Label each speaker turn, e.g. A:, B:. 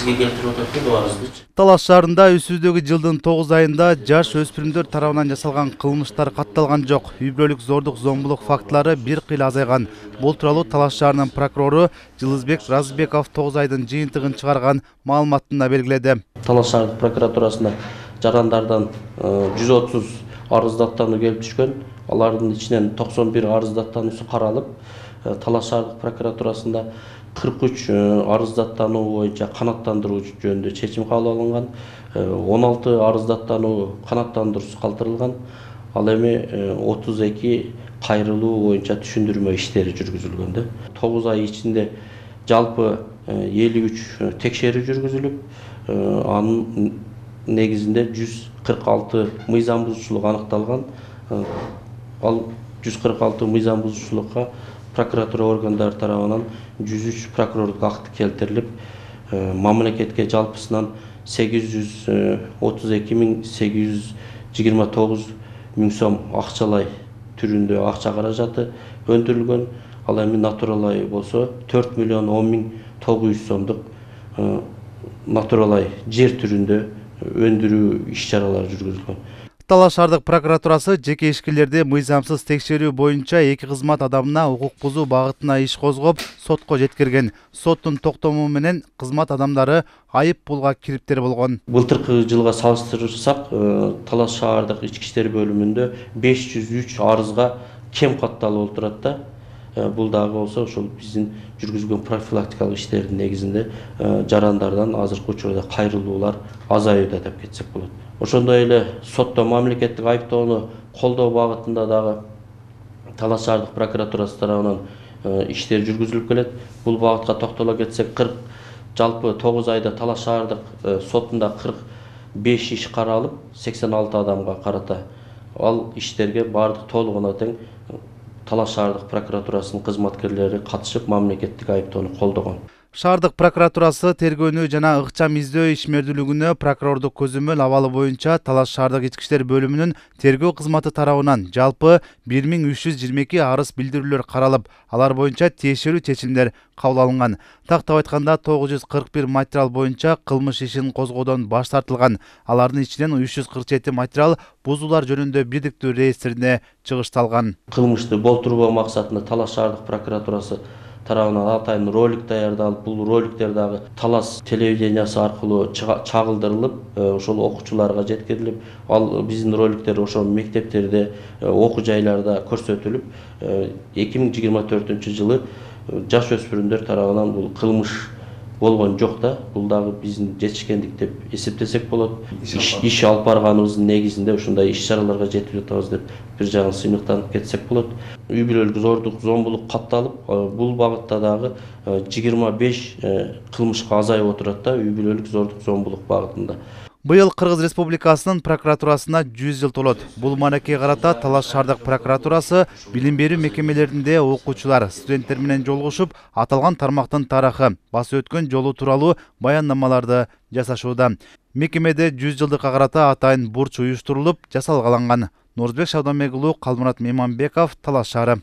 A: сизге келтирип атат бул арыздычы?
B: Талас шаарында үсүздөгү жылдын 9 айында жаш өспүрүмдөр тарабынан жасалган кылмыштар катталган жок. Үй бүлөлүк зордук, зомбулук фактылары бир кыйла азайган. Бул тууралуу Талас шаарынын прокурору Жылызбек Разыбеков 9 айдын жыйынтыгын чыгарган маалыматында белгиледи.
C: Талас шаардык прокуратурасына жарандардан 130 арыздаттануу келип түшкөн. Алардын ичинен 91 арыздаттануусу каралып, Талас шаардык прокуратурасында 43 арыздаттануу боюнча канаттандыруу жөнүндө чечим кабыл алынган. 16 арыздаттануу канаттандыруусу калтырылган. Ал эми 32 кайрылуу боюнча түшүндүрмө иштери жүргүзүлгөн. 9 ай ичинде жалпы 53 текшерүү жүргүзүлүп, анын негизинде 146 мыйзам бузуучулук аныкталган. Ал 146 мыйзам бузуучулукка прокуратура органдары тарабынан 103 прокурорлук акт келтирилип, мамлекетке жалпысынан 832.829 миң сом акчалай түрүндө акча каражаты өндүрүлгөн. Ал эми натуралай болсо 4.10.900 сомдук натуралай жер түрүндө өндүрүү иш-чаралары жүргүзүлгөн.
B: Талас шаардык прокуратурасы жеке ишкерлерди мыйзамсыз текшерүү боюнча 2 кызмат адамына укук бузуу багытына иш козгоп, сотко жеткирген. Соттун токтому менен кызмат адамдары айып пулга кириптер болгон.
C: Былтыркы жылга салыштырсак, Талас шаардык ички иштер бөлүмүндө 503 арызга кем катталып отурат да. Бул дагы болсо ошол биздин жүргүзгөн профилактикалык иштердин негизинде жарандардан азыркы учурда кайрылуулар азаюуда деп кетсек болот. Ошондой эле сотто мамлекеттик айыптоону колдоо багытында дагы Талас шаардык прокуратурасы тарабынан иштер жүргүзүлүп келет. Бул багытка токтоло кетсек, жалпы 9 айда Талас шаардык сотунда 45 иш каралып, 86 адамга карата. Ал иштерге бардык толугуна тең Талас шаардык прокуратурасынын кызматкерлери катышып, мамлекеттик айыптоону колдогон.
B: Шаардык прокуратурасы тергөөнү жана ыкчам издөө ишмердүүлүгүнө прокурордук көзөмөл абалы боюнча Талас шаардык ички иштер бөлүмүнүн тергөө кызматы тарабынан жалпы 1322 арыз билдирүүлөр каралып, алар боюнча тиешелүү чечимдер кабыл алынган. Тактап айтканда 941 материал боюнча кылмыш ишин козгоодон баш тартылган. Алардын ичинен 347 материал бузуулар жөнүндө бирдиктүү реестрине чыгышталган.
C: Кылмышты болтурбоо максатында Талас шаардык прокуратурасы тарабынан атайын ролик даярдалып, бул роликтер дагы Талас телевидениясы аркылуу чагылдырылып, ошол окуучуларга жеткирилип, ал биздин роликтер ошол мектептерде, окуу жайларда көрсөтүлүп, 2024 жылы жаш өспүрүмдөр тарабынан бул кылмыш болгон жок да. Бул дагы биздин жетишкендик деп эсептесек болот. Иш алып барганыбыздын негизинде ушундай иш-чараларга жетип жатабыз деп бир жагын сыймыктанып кетсек болот. Үй бүлөлүк зордук, зомбулук катталып, бул багытта дагы 25 кылмышка азайып отурат да, үй бүлөлүк зордук, зомбулук багытында.
B: Быйыл Кыргыз Республикасынын прокуратурасына 100 жыл толот. Бул мааракеге карата Талас шаардык прокуратурасы билим берүү мекемелеринде окуучулар, студенттер менен жолугушуп, аталган тармактын тарыхы, басып өткөн жолу тууралуу баяндамаларды жасашууда. Мекемеде 100 жылдыкка карата атайын бурч уюштурулуп, жасалгаланган. Нурзбек Шабдамек уулу, Калмурат Мейманбеков, Талас шаары.